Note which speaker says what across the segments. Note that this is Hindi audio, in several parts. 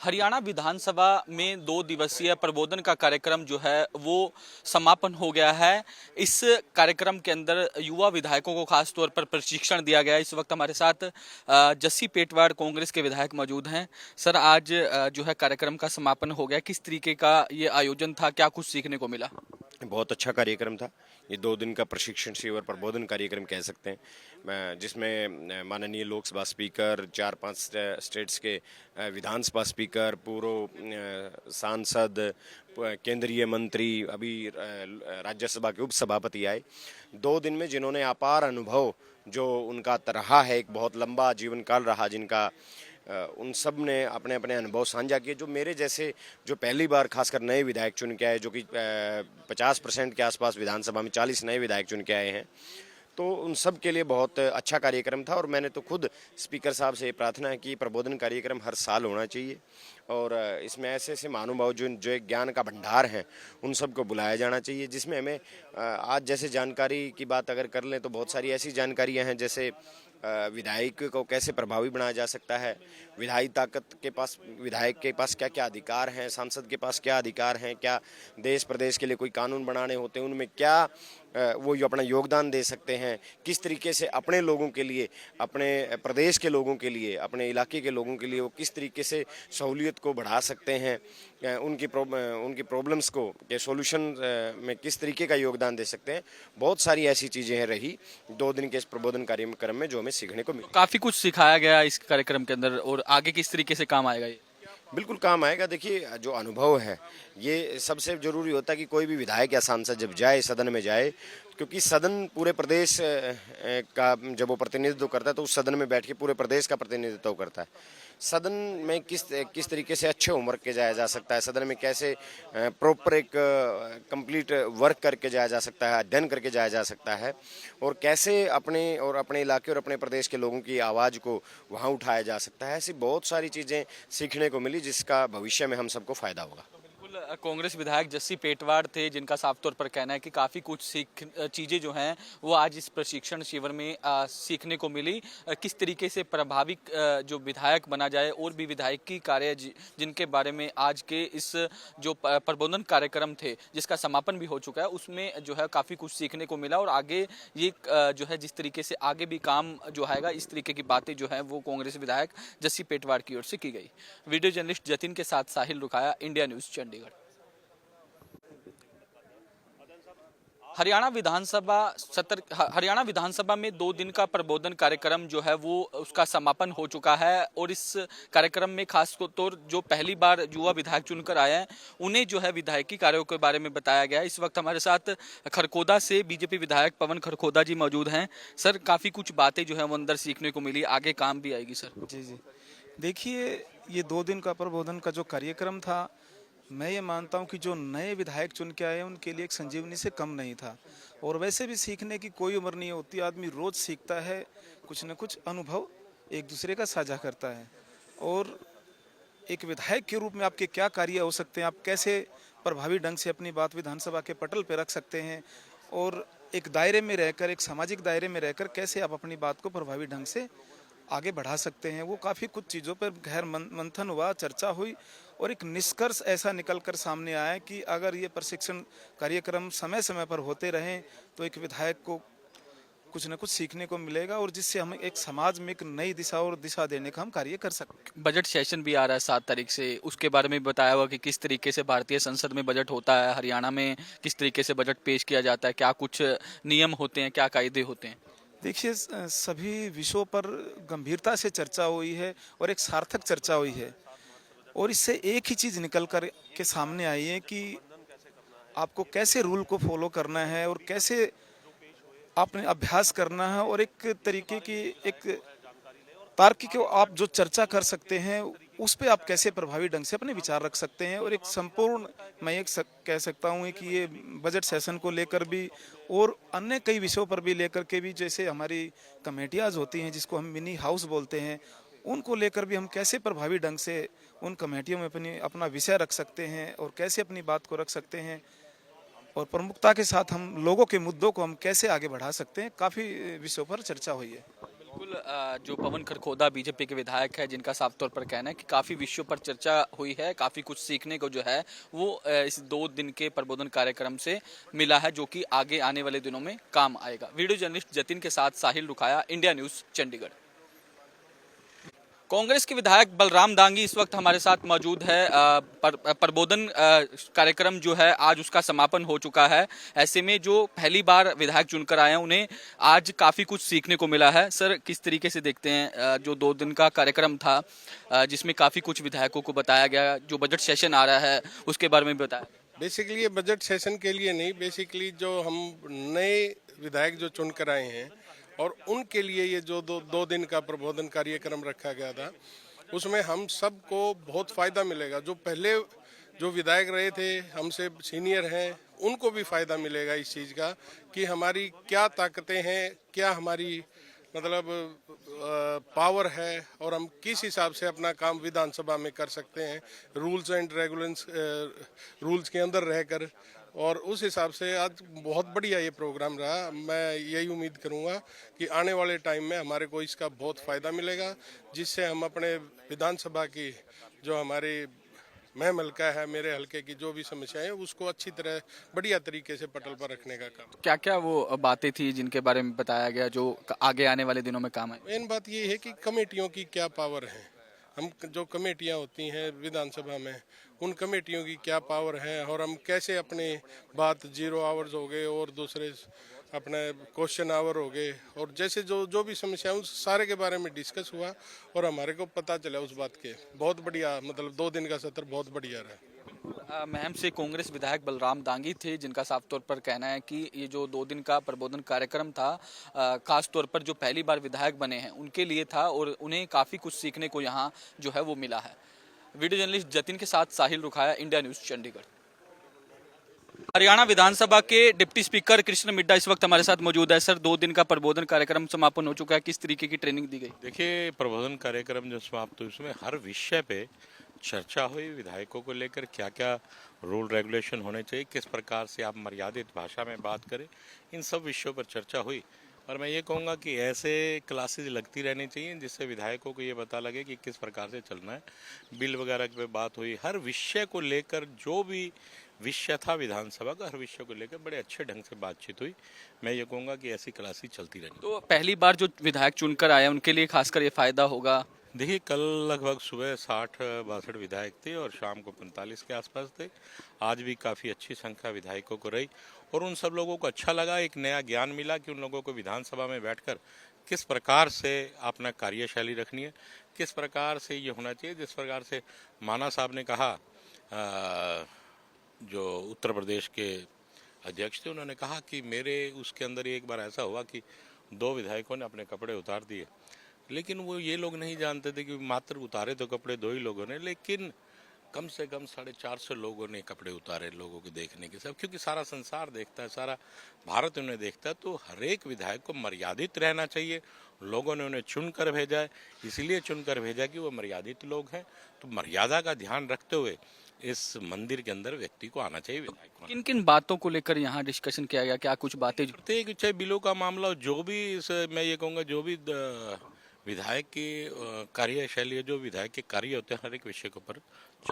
Speaker 1: हरियाणा विधानसभा में 2 दिवसीय प्रबोधन का कार्यक्रम जो है वो समापन हो गया है। इस कार्यक्रम के अंदर युवा विधायकों को खास तौर पर प्रशिक्षण दिया गया है। इस वक्त हमारे साथ जस्सी पेटवाड़ कांग्रेस के विधायक मौजूद हैं। सर, आज जो है कार्यक्रम का समापन हो गया, किस तरीके का ये आयोजन था, क्या कुछ सीखने को मिला?
Speaker 2: बहुत अच्छा कार्यक्रम था। ये 2 दिन का प्रशिक्षण शिविर प्रबोधन कार्यक्रम कह सकते हैं, जिसमें माननीय लोकसभा स्पीकर, 4-5 स्टेट्स के विधानसभा स्पीकर, पूर्व सांसद, केंद्रीय मंत्री, अभी राज्यसभा के उपसभापति आए। 2 दिन में जिन्होंने अपार अनुभव जो उनका रहा है, एक बहुत लंबा जीवन काल रहा जिनका, उन सब ने अपने अपने अनुभव साझा किए। जो मेरे जैसे जो पहली बार खासकर नए विधायक चुन के आए, जो कि 50% के आसपास विधानसभा में 40 नए विधायक चुन के आए हैं, तो उन सब के लिए बहुत अच्छा कार्यक्रम था। और मैंने तो खुद स्पीकर साहब से प्रार्थना है कि प्रबोधन कार्यक्रम हर साल होना चाहिए और इसमें ऐसे ऐसे महानुभाव जो एक ज्ञान का भंडार है उन सबको बुलाया जाना चाहिए, जिसमें हमें आज जैसे जानकारी की बात अगर कर लें तो बहुत सारी ऐसी जानकारियां हैं, जैसे विधायक को कैसे प्रभावी बनाया जा सकता है, विधायक के पास क्या क्या अधिकार हैं, सांसद के पास क्या अधिकार हैं, क्या देश प्रदेश के लिए कोई कानून बनाने होते हैं उनमें क्या वो अपना योगदान दे सकते हैं, किस तरीके से अपने लोगों के लिए, अपने प्रदेश के लोगों के लिए, अपने इलाके के लोगों के लिए वो किस तरीके से सहूलियत को बढ़ा सकते हैं, उनकी प्रॉब्लम्स को के सॉल्यूशन में किस तरीके का योगदान दे सकते हैं। बहुत सारी ऐसी चीज़ें रही 2 दिन के इस प्रबोधन कार्यक्रम में जो हमें सीखने को मिला।
Speaker 1: काफी कुछ सिखाया गया इस कार्यक्रम के अंदर, और आगे किस तरीके से काम आएगा ये?
Speaker 2: बिल्कुल काम आएगा। देखिए, जो अनुभव है ये सबसे जरूरी होता है कि कोई भी विधायक या सांसद जब जाए सदन में जाए, क्योंकि सदन पूरे प्रदेश का जब वो प्रतिनिधित्व करता है तो उस सदन में बैठ के पूरे प्रदेश का प्रतिनिधित्व करता है। सदन में किस तरीके से अच्छे होमवर्क के जाया जा सकता है, सदन में कैसे प्रॉपर एक कंप्लीट वर्क करके जाया जा सकता है, अध्ययन करके जाया जा सकता है, और कैसे अपने इलाके और अपने प्रदेश के लोगों की आवाज़ को वहाँ उठाया जा सकता है। ऐसी बहुत सारी चीज़ें सीखने को मिली जिसका भविष्य में हम सबको फ़ायदा होगा।
Speaker 1: कांग्रेस विधायक जस्सी पेटवाड़ थे, जिनका साफ तौर पर कहना है कि काफ़ी कुछ चीज़ें जो हैं वो आज इस प्रशिक्षण शिविर में सीखने को मिली। किस तरीके से प्रभावी जो विधायक बना जाए, और भी विधायकी कार्य जिनके बारे में आज के इस जो प्रबोधन कार्यक्रम थे जिसका समापन भी हो चुका है, उसमें जो है काफ़ी कुछ सीखने को मिला। और आगे ये जो है जिस तरीके से आगे भी काम जो आएगा, इस तरीके की बातें जो है वो कांग्रेस विधायक जस्सी पेटवाड़ की ओर से की गई। वीडियो जर्नलिस्ट जतिन के साथ साहिल रुखाया, इंडिया न्यूज़, चंडीगढ़। हरियाणा विधानसभा में 2 दिन का प्रबोधन कार्यक्रम जो है वो उसका समापन हो चुका है, और इस कार्यक्रम में खास तौर जो पहली बार युवा विधायक चुनकर आए हैं उन्हें जो है विधायकी कार्यों के बारे में बताया गया है। इस वक्त हमारे साथ खरखोदा से बीजेपी विधायक पवन खरखोदा जी मौजूद हैं। सर, काफ़ी कुछ बातें जो है वो अंदर सीखने को मिली, आगे काम भी आएगी सर।
Speaker 3: जी, देखिए, ये 2 दिन का प्रबोधन का जो कार्यक्रम था, मैं ये मानता हूँ कि जो नए विधायक चुन के आए उनके लिए एक संजीवनी से कम नहीं था। और वैसे भी सीखने की कोई उम्र नहीं होती, आदमी रोज सीखता है, कुछ न कुछ अनुभव एक दूसरे का साझा करता है। और एक विधायक के रूप में आपके क्या कार्य हो सकते हैं, आप कैसे प्रभावी ढंग से अपनी बात विधानसभा के पटल पर रख सकते हैं, और एक दायरे में रहकर, एक सामाजिक दायरे में रहकर कैसे आप अपनी बात को प्रभावी ढंग से आगे बढ़ा सकते हैं। वो काफ़ी कुछ चीज़ों पर गहर मंथन हुआ, चर्चा हुई, और एक निष्कर्ष ऐसा निकल कर सामने आया कि अगर ये प्रशिक्षण कार्यक्रम समय समय पर होते रहें तो एक विधायक को कुछ न कुछ सीखने को मिलेगा, और जिससे हम एक समाज में एक नई दिशा और दिशा देने का हम कार्य कर सकते हैं।
Speaker 1: बजट सेशन भी आ रहा है 7 तारीख से, उसके बारे में बताया हुआ कि किस तरीके से भारतीय संसद में बजट होता है, हरियाणा में किस तरीके से बजट पेश किया जाता है, क्या कुछ नियम होते हैं, क्या कायदे होते हैं?
Speaker 3: देखिए, सभी विषयों पर गंभीरता से चर्चा हुई है और एक सार्थक चर्चा हुई है, और इससे एक ही चीज़ निकल कर के सामने आई है कि आपको कैसे रूल को फॉलो करना है और कैसे आपने अभ्यास करना है, और एक तरीके की एक तार्किक आप जो चर्चा कर सकते हैं उस पे आप कैसे प्रभावी ढंग से अपने विचार रख सकते हैं। और एक संपूर्ण, मैं एक कह सकता हूँ कि ये बजट सेशन को लेकर भी और अन्य कई विषयों पर भी लेकर के भी, जैसे हमारी कमेटियाँ होती हैं जिसको हम मिनी हाउस बोलते हैं, उनको लेकर भी हम कैसे प्रभावी ढंग से उन कमेटियों में अपना विषय रख सकते हैं और कैसे अपनी बात को रख सकते हैं, और प्रमुखता के साथ हम लोगों के मुद्दों को हम कैसे आगे बढ़ा सकते हैं। काफ़ी विषयों पर चर्चा हुई है।
Speaker 1: बिल्कुल जो पवन खरखोदा बीजेपी के विधायक है जिनका साफ तौर पर कहना है कि काफी विषयों पर चर्चा हुई है, काफी कुछ सीखने को जो है वो इस 2 दिन के प्रबोधन कार्यक्रम से मिला है, जो कि आगे आने वाले दिनों में काम आएगा। वीडियो जर्नलिस्ट जतिन के साथ साहिल रुखाया, इंडिया न्यूज, चंडीगढ़। कांग्रेस के विधायक बलराम दांगी इस वक्त हमारे साथ मौजूद है। प्रबोधन कार्यक्रम जो है आज उसका समापन हो चुका है। ऐसे में जो पहली बार विधायक चुनकर आए हैं उन्हें आज काफी कुछ सीखने को मिला है। सर, किस तरीके से देखते हैं जो 2 दिन का कार्यक्रम था जिसमें काफी कुछ विधायकों को बताया गया, जो बजट सेशन आ रहा है उसके बारे में बताया?
Speaker 4: बेसिकली ये बजट सेशन के लिए नहीं, बेसिकली जो हम नए विधायक जो चुनकर आए हैं और उनके लिए ये जो दो दिन का प्रबोधन कार्यक्रम रखा गया था उसमें हम सबको बहुत फ़ायदा मिलेगा। जो पहले जो विधायक रहे थे हमसे सीनियर हैं उनको भी फ़ायदा मिलेगा इस चीज़ का कि हमारी क्या ताकतें हैं, क्या हमारी मतलब पावर है और हम किस हिसाब से अपना काम विधानसभा में कर सकते हैं, रूल्स एंड रेगुलेशंस रूल्स के अंदर रहकर। और उस हिसाब से आज बहुत बढ़िया ये प्रोग्राम रहा। मैं यही उम्मीद करूंगा कि आने वाले टाइम में हमारे को इसका बहुत फ़ायदा मिलेगा, जिससे हम अपने विधानसभा की जो हमारी महमलका है, मेरे हलके की जो भी समस्याएं हैं उसको अच्छी तरह बढ़िया तरीके से पटल पर रखने का काम।
Speaker 1: क्या क्या वो बातें थी जिनके बारे में बताया गया जो आगे आने वाले दिनों में काम आए?
Speaker 4: मेन बात ये है कि कमेटियों की क्या पावर है, हम जो कमेटियां होती हैं विधानसभा में उन कमेटियों की क्या पावर है और हम कैसे अपनी बात 0 आवर्स हो गए और दूसरे अपने क्वेश्चन आवर हो गए और जैसे जो भी समस्या उस सारे के बारे में डिस्कस हुआ और हमारे को पता चला उस बात के। बहुत बढ़िया, मतलब 2 दिन का सत्र बहुत बढ़िया रहा।
Speaker 1: महम से कांग्रेस विधायक बलराम दांगी थे जिनका साफ तौर पर कहना है कि ये जो 2 दिन का प्रबोधन कार्यक्रम था खास तौर पर जो पहली बार विधायक बने हैं उनके लिए था और उन्हें काफी कुछ सीखने को यहाँ जो है वो मिला है। वीडियो जर्नलिस्ट जतिन के साथ साहिल रुखाया, इंडिया न्यूज, चंडीगढ़। हरियाणा विधानसभा के डिप्टी स्पीकर कृष्ण मिड्डा इस वक्त हमारे साथ मौजूद है। सर, 2 दिन का प्रबोधन कार्यक्रम समापन हो चुका है, किस तरीके की ट्रेनिंग दी गई?
Speaker 5: देखिए, प्रबोधन कार्यक्रम जो समाप्त हुआ उसमें हर विषय पे चर्चा हुई। विधायकों को लेकर क्या क्या रूल रेगुलेशन होने चाहिए, किस प्रकार से आप मर्यादित भाषा में बात करें, इन सब विषयों पर चर्चा हुई। और मैं ये कहूँगा कि ऐसे क्लासेस लगती रहनी चाहिए जिससे विधायकों को ये पता लगे कि किस प्रकार से चलना है। बिल वगैरह पे बात हुई, हर विषय को लेकर जो भी विषय था विधानसभा का, हर विषय को लेकर बड़े अच्छे ढंग से बातचीत हुई। मैं ये कहूँगा कि ऐसी क्लासेस चलती रहनी।
Speaker 1: तो पहली बार जो विधायक चुनकर आए उनके लिए खासकर ये फायदा होगा?
Speaker 5: देखिए, कल लगभग सुबह 60-62 विधायक थे और शाम को 45 के आसपास थे। आज भी काफ़ी अच्छी संख्या विधायकों को रही और उन सब लोगों को अच्छा लगा, एक नया ज्ञान मिला कि उन लोगों को विधानसभा में बैठकर किस प्रकार से अपना कार्यशैली रखनी है, किस प्रकार से ये होना चाहिए। जिस प्रकार से माना साहब ने कहा, जो उत्तर प्रदेश के अध्यक्ष थे, उन्होंने कहा कि मेरे उसके अंदर एक बार ऐसा हुआ कि 2 विधायकों ने अपने कपड़े उतार दिए, लेकिन वो ये लोग नहीं जानते थे कि मात्र उतारे तो कपड़े 2 ही लोगों ने, लेकिन कम से कम 450 लोगों ने कपड़े उतारे लोगों को देखने के सब, क्योंकि सारा संसार देखता है, सारा भारत उन्हें देखता है। तो हर एक विधायक को मर्यादित रहना चाहिए। लोगों ने उन्हें चुनकर भेजा है, इसलिए चुनकर भेजा कि वो मर्यादित लोग हैं। तो मर्यादा का ध्यान रखते हुए इस मंदिर के अंदर व्यक्ति को आना चाहिए। विधायक को
Speaker 1: किन किन बातों को लेकर यहाँ डिस्कशन किया गया? क्या कुछ बातें
Speaker 5: चाहे बिलों का मामला हो, जो भी मैं ये कहूँगा जो भी विधायक की कार्यशैली, जो विधायक के कार्य होते हैं, हर एक विषय के ऊपर।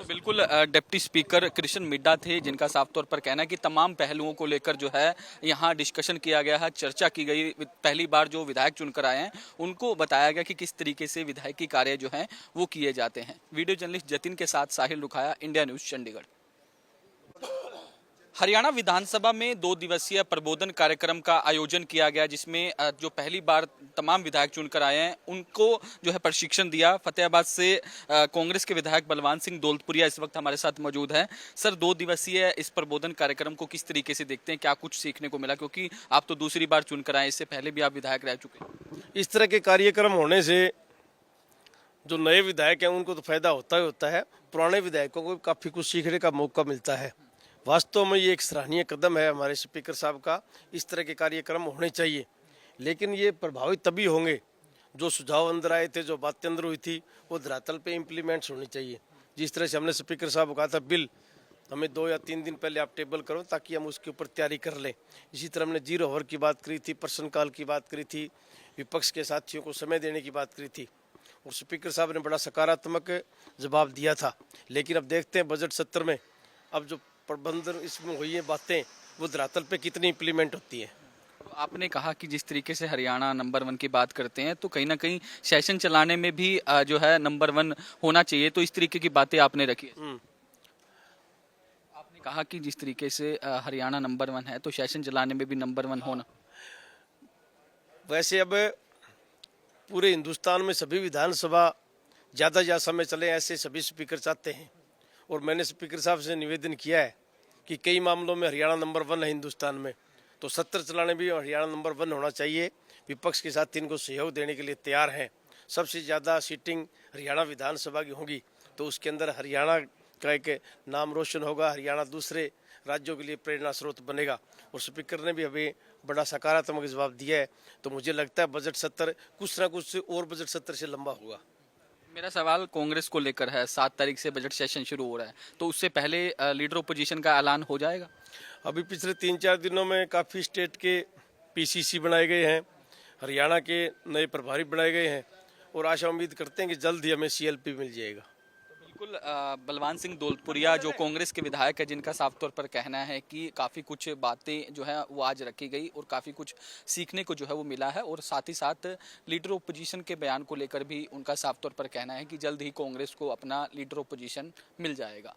Speaker 1: बिल्कुल, डिप्टी स्पीकर कृष्ण मिड्डा थे जिनका साफ तौर पर कहना है कि तमाम पहलुओं को लेकर जो है यहाँ डिस्कशन किया गया है, चर्चा की गई। पहली बार जो विधायक चुनकर आए हैं उनको बताया गया कि किस तरीके से विधायकी कार्य जो है वो किए जाते हैं। वीडियो जर्नलिस्ट जतिन के साथ साहिल रुखाया, इंडिया न्यूज, चंडीगढ़। हरियाणा विधानसभा में 2 दिवसीय प्रबोधन कार्यक्रम का आयोजन किया गया, जिसमें जो पहली बार तमाम विधायक चुनकर आए हैं उनको जो है प्रशिक्षण दिया। फतेहाबाद से कांग्रेस के विधायक बलवान सिंह दौलतपुरिया इस वक्त हमारे साथ मौजूद हैं। सर, 2 दिवसीय इस प्रबोधन कार्यक्रम को किस तरीके से देखते हैं, क्या कुछ सीखने को मिला? क्योंकि आप तो दूसरी बार चुनकर आए, इससे पहले भी आप विधायक रह चुके हैं।
Speaker 6: इस तरह के कार्यक्रम होने से जो नए विधायक हैं उनको तो फायदा होता ही होता है, पुराने विधायकों को काफ़ी कुछ सीखने का मौका मिलता है। वास्तव में ये एक सराहनीय कदम है हमारे स्पीकर साहब का। इस तरह के कार्यक्रम होने चाहिए, लेकिन ये प्रभावित तभी होंगे जो सुझाव अंदर आए थे, जो बातें अंदर हुई थी, वो धरातल पे इम्प्लीमेंट्स होनी चाहिए। जिस तरह से हमने स्पीकर साहब को कहा था बिल हमें 2 या 3 दिन पहले आप टेबल करो ताकि हम उसके ऊपर तैयारी कर लें। इसी तरह हमने 0 आवर की बात करी थी, प्रश्नकाल की बात करी थी, विपक्ष के साथियों को समय देने की बात करी थी और स्पीकर साहब ने बड़ा सकारात्मक जवाब दिया था। लेकिन अब देखते हैं बजट सत्र में अब जो प्रबंधन इसमें हुई है बातें वो धरातल पे कितनी इम्प्लीमेंट होती हैं।
Speaker 1: आपने कहा कि जिस तरीके से हरियाणा नंबर 1 की बात करते हैं तो कहीं ना कहीं सेशन चलाने में भी जो है नंबर 1 होना चाहिए, तो इस तरीके की बातें आपने रखी है। आपने कहा कि जिस तरीके से हरियाणा नंबर 1 है तो सेशन चलाने में भी नंबर 1 होना।
Speaker 6: वैसे अब पूरे हिंदुस्तान में सभी विधानसभा ज़्यादा समय चले ऐसे सभी स्पीकर चाहते हैं और मैंने स्पीकर साहब से निवेदन किया है कि कई मामलों में हरियाणा नंबर 1 है हिंदुस्तान में, तो सत्र चलाने भी हरियाणा नंबर 1 होना चाहिए। विपक्ष के साथ इनको सहयोग देने के लिए तैयार हैं। सबसे ज़्यादा सीटिंग हरियाणा विधानसभा की होगी तो उसके अंदर हरियाणा का एक नाम रोशन होगा, हरियाणा दूसरे राज्यों के लिए प्रेरणा स्रोत बनेगा। और स्पीकर ने भी अभी बड़ा सकारात्मक जवाब दिया है, तो मुझे लगता है बजट सत्र कुछ ना कुछ और बजट सत्र से लंबा होगा।
Speaker 1: मेरा सवाल कांग्रेस को लेकर है। 7 तारीख से बजट सेशन शुरू हो रहा है, तो उससे पहले लीडर ओपोजिशन का ऐलान हो जाएगा।
Speaker 6: अभी पिछले 3-4 दिनों में काफ़ी स्टेट के पीसीसी बनाए गए हैं, हरियाणा के नए प्रभारी बनाए गए हैं और आशा उम्मीद करते हैं कि जल्द ही हमें सीएलपी मिल जाएगा।
Speaker 1: बिल्कुल, बलवान सिंह दौलतपुरिया जो कांग्रेस के विधायक है, जिनका साफ तौर पर कहना है कि काफ़ी कुछ बातें जो है वो आज रखी गई और काफ़ी कुछ सीखने को जो है वो मिला है, और साथ ही साथ लीडर ओपोजिशन के बयान को लेकर भी उनका साफ तौर पर कहना है कि जल्द ही कांग्रेस को अपना लीडर ओपोजिशन मिल जाएगा।